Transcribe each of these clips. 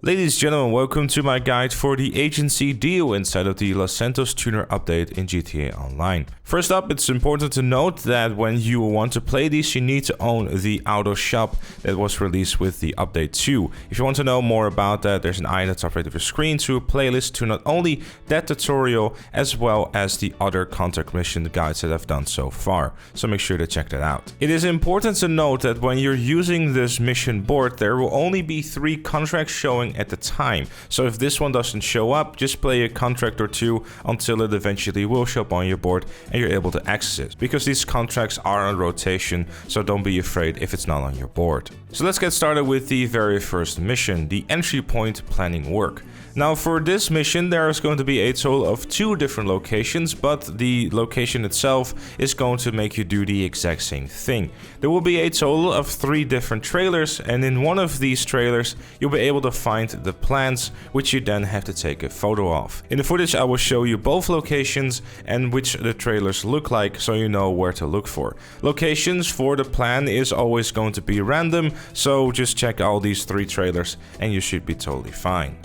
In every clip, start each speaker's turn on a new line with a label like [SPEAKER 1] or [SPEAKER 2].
[SPEAKER 1] Ladies and gentlemen, welcome to my guide for the agency deal inside of the Los Santos tuner update in GTA Online. First up, it's important to note that when you want to play these, you need to own the auto shop that was released with the update 2. If you want to know more about that, there's an eye at the top right of your screen to a playlist to not only that tutorial as well as the other contract mission guides that I've done so far. So make sure to check that out. It is important to note that when you're using this mission board, there will only be 3 contracts showing at the time. So if this one doesn't show up, just play a contract or 2 until it eventually will show up on your board and you're able to access it. Because these contracts are on rotation, so don't be afraid if it's not on your board. So let's get started with the very first mission, the entry point planning work. Now for this mission there is going to be a total of 2 different locations, but the location itself is going to make you do the exact same thing. There will be a total of 3 different trailers, and in one of these trailers you'll be able to find the plans, which you then have to take a photo of. In the footage I will show you both locations and which the trailers look like, so you know where to look for. Locations for the plan is always going to be random, so just check all these 3 trailers and you should be totally fine.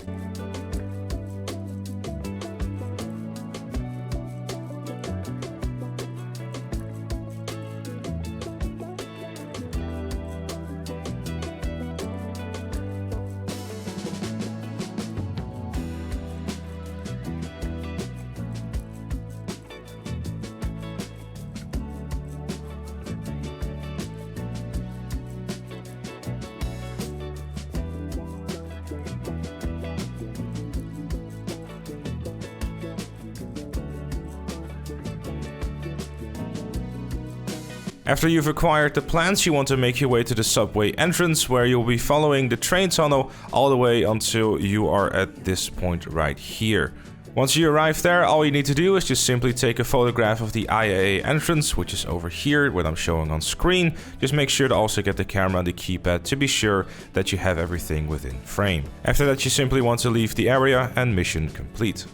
[SPEAKER 1] After you've acquired the plans, you want to make your way to the subway entrance, where you'll be following the train tunnel all the way until you are at this point right here. Once you arrive there, all you need to do is just simply take a photograph of the IAA entrance, which is over here, what I'm showing on screen. Just make sure to also get the camera and the keypad to be sure that you have everything within frame. After that, you simply want to leave the area and mission complete.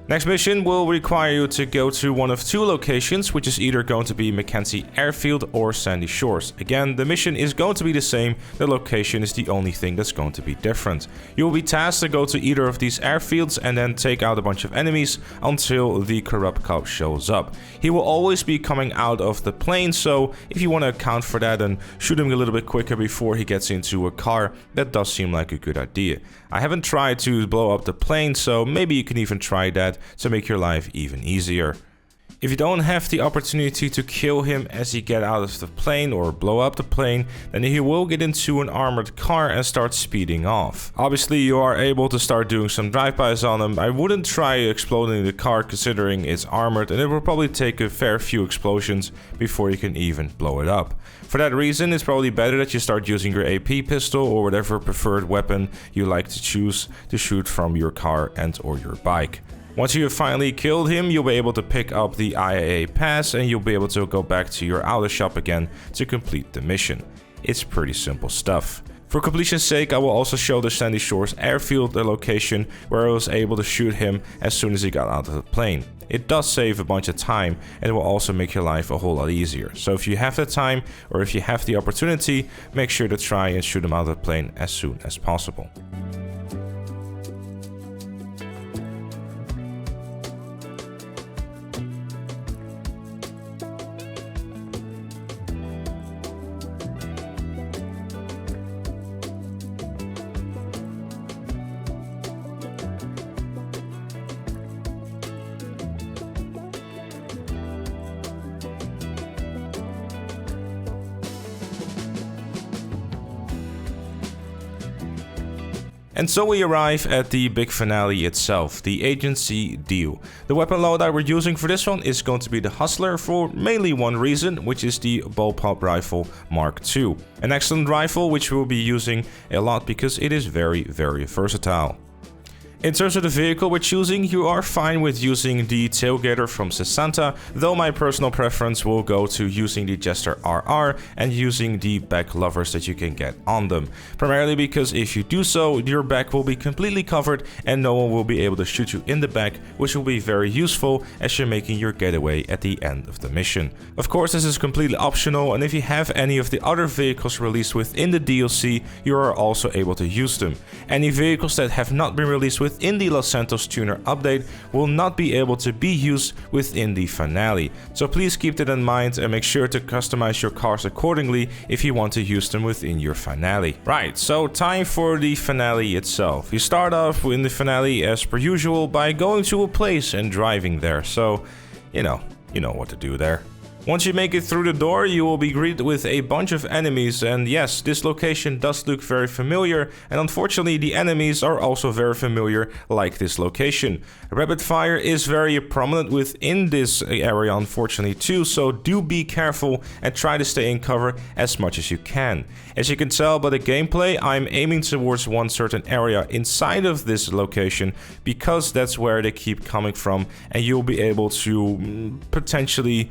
[SPEAKER 1] Next mission will require you to go to one of 2 locations, which is either going to be Mackenzie Airfield or Sandy Shores. Again, the mission is going to be the same, the location is the only thing that's going to be different. You will be tasked to go to either of these airfields and then take out a bunch of enemies until the corrupt cop shows up. He will always be coming out of the plane, so if you want to account for that and shoot him a little bit quicker before he gets into a car, that does seem like a good idea. I haven't tried to blow up the plane, so maybe you can even try that to make your life even easier. If you don't have the opportunity to kill him as he gets out of the plane or blow up the plane, then he will get into an armored car and start speeding off. Obviously you are able to start doing some drive-bys on him. I wouldn't try exploding the car considering it's armored, and it will probably take a fair few explosions before you can even blow it up. For that reason, it's probably better that you start using your AP pistol or whatever preferred weapon you like to choose to shoot from your car and or your bike. Once you have finally killed him, you'll be able to pick up the IAA pass and you'll be able to go back to your auto shop again to complete the mission. It's pretty simple stuff. For completion's sake, I will also show the Sandy Shores Airfield, the location where I was able to shoot him as soon as he got out of the plane. It does save a bunch of time and it will also make your life a whole lot easier. So if you have the time or if you have the opportunity, make sure to try and shoot him out of the plane as soon as possible. And so we arrive at the big finale itself, the agency deal. The weapon loadout we're using for this one is going to be the Hustler for mainly one reason, which is the bullpup rifle Mark II. An excellent rifle which we'll be using a lot because it is very, very versatile. In terms of the vehicle we're choosing, you are fine with using the Tailgater from Santa, though my personal preference will go to using the Jester RR and using the back lovers that you can get on them. Primarily because if you do so, your back will be completely covered and no one will be able to shoot you in the back, which will be very useful as you're making your getaway at the end of the mission. Of course, this is completely optional, and if you have any of the other vehicles released within the DLC, you are also able to use them. Any vehicles that have not been released within the Los Santos Tuner update will not be able to be used within the finale. So please keep that in mind and make sure to customize your cars accordingly if you want to use them within your finale. Right, so time for the finale itself. You start off in the finale as per usual by going to a place and driving there, so you know what to do there. Once you make it through the door, you will be greeted with a bunch of enemies, and yes, this location does look very familiar, and unfortunately the enemies are also very familiar like this location. Rapid fire is very prominent within this area unfortunately too, so do be careful and try to stay in cover as much as you can. As you can tell by the gameplay, I'm aiming towards one certain area inside of this location because that's where they keep coming from, and you'll be able to potentially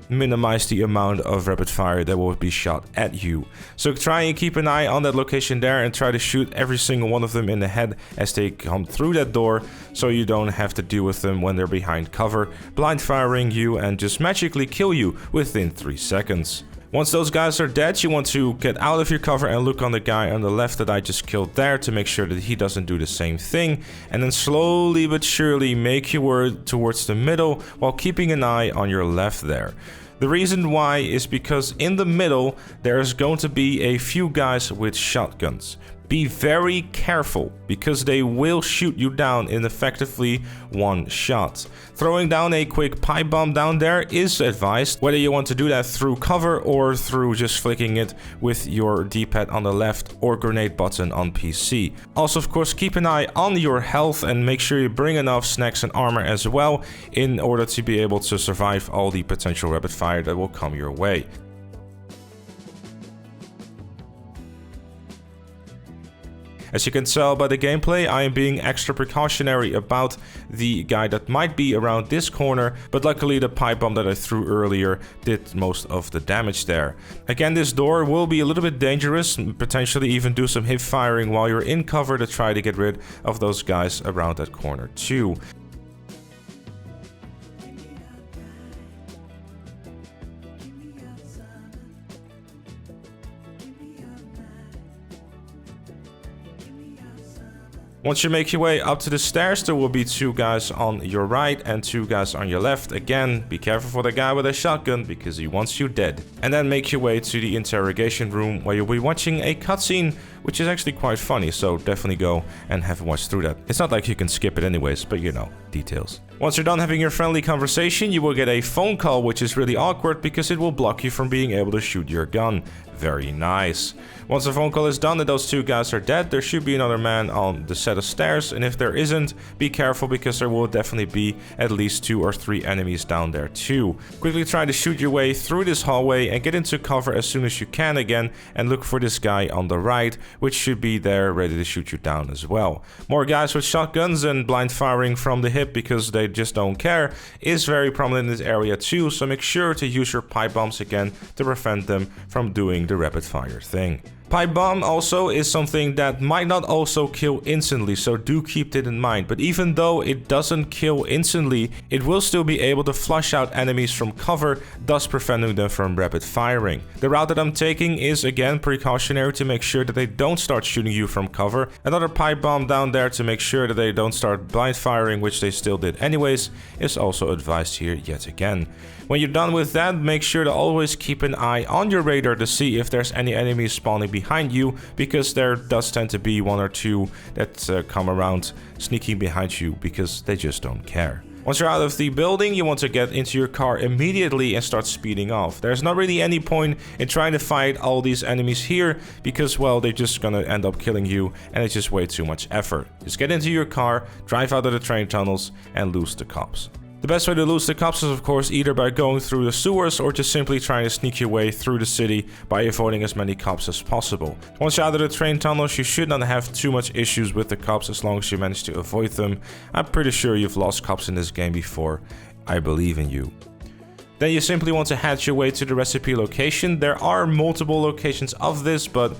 [SPEAKER 1] minimize the amount of rapid fire that will be shot at you. So try and keep an eye on that location there and try to shoot every single one of them in the head as they come through that door, so you don't have to deal with them when they're behind cover, blind firing you and just magically kill you within 3 seconds. Once those guys are dead, you want to get out of your cover and look on the guy on the left that I just killed there to make sure that he doesn't do the same thing, and then slowly but surely make your way towards the middle while keeping an eye on your left there. The reason why is because in the middle there's going to be a few guys with shotguns. Be very careful because they will shoot you down in effectively one shot. Throwing down a quick pipe bomb down there is advised, whether you want to do that through cover or through just flicking it with your D-pad on the left or grenade button on PC. Also, of course, keep an eye on your health and make sure you bring enough snacks and armor as well in order to be able to survive all the potential rapid fire that will come your way. As you can tell by the gameplay, I am being extra precautionary about the guy that might be around this corner, but luckily the pipe bomb that I threw earlier did most of the damage there. Again, this door will be a little bit dangerous, potentially even do some hip firing while you're in cover to try to get rid of those guys around that corner too. Once you make your way up to the stairs, there will be 2 guys on your right and 2 guys on your left. Again, be careful for the guy with a shotgun because he wants you dead. And then make your way to the interrogation room where you'll be watching a cutscene, which is actually quite funny, so definitely go and have a watch through that. It's not like you can skip it anyways, but you know, details. Once you're done having your friendly conversation, you will get a phone call, which is really awkward because it will block you from being able to shoot your gun. Very nice. Once the phone call is done and those 2 guys are dead, there should be another man on the set of stairs, and if there isn't, be careful because there will definitely be at least 2 or 3 enemies down there too. Quickly try to shoot your way through this hallway and get into cover as soon as you can again, and look for this guy on the right, which should be there ready to shoot you down as well. More guys with shotguns and blind firing from the hip because they just don't care is very prominent in this area too, so make sure to use your pipe bombs again to prevent them from doing the rapid fire thing. Pipe bomb also is something that might not also kill instantly, so do keep that in mind. But even though it doesn't kill instantly, it will still be able to flush out enemies from cover, thus preventing them from rapid firing. The route that I'm taking is again precautionary to make sure that they don't start shooting you from cover. Another pipe bomb down there to make sure that they don't start blind firing, which they still did anyways, is also advised here yet again. When you're done with that, make sure to always keep an eye on your radar to see if there's any enemies spawning behind you, because there does tend to be 1 or 2 that come around sneaking behind you because they just don't care. Once you're out of the building, you want to get into your car immediately and start speeding off. There's not really any point in trying to fight all these enemies here because, well, they're just gonna end up killing you and it's just way too much effort. Just get into your car, drive out of the train tunnels and lose the cops. The best way to lose the cops is of course either by going through the sewers or just simply trying to sneak your way through the city by avoiding as many cops as possible. Once you're out of the train tunnels, you should not have too much issues with the cops as long as you manage to avoid them. I'm pretty sure you've lost cops in this game before. I believe in you. Then you simply want to hatch your way to the recipe location. There are multiple locations of this, but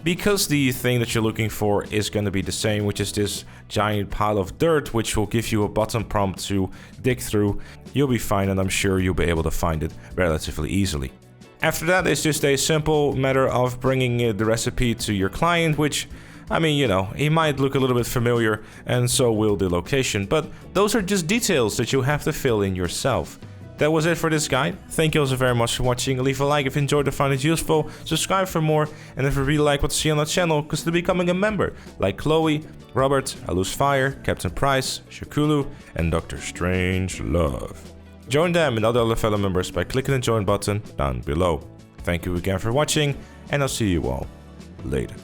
[SPEAKER 1] because the thing that you're looking for is going to be the same, which is this giant pile of dirt, which will give you a button prompt to dig through, you'll be fine, and I'm sure you'll be able to find it relatively easily. After that, it's just a simple matter of bringing the recipe to your client, which, I mean, you know, he might look a little bit familiar, and so will the location, but those are just details that you have to fill in yourself. That was it for this guide. Thank you also very much for watching. Leave a like if you enjoyed or found it useful. Subscribe for more. And if you really like what you see on the channel, consider becoming a member. Like Chloe, Robert, Alusfire, Captain Price, Shakulu, and Dr. Strangelove. Join them and other fellow members by clicking the join button down below. Thank you again for watching, and I'll see you all later.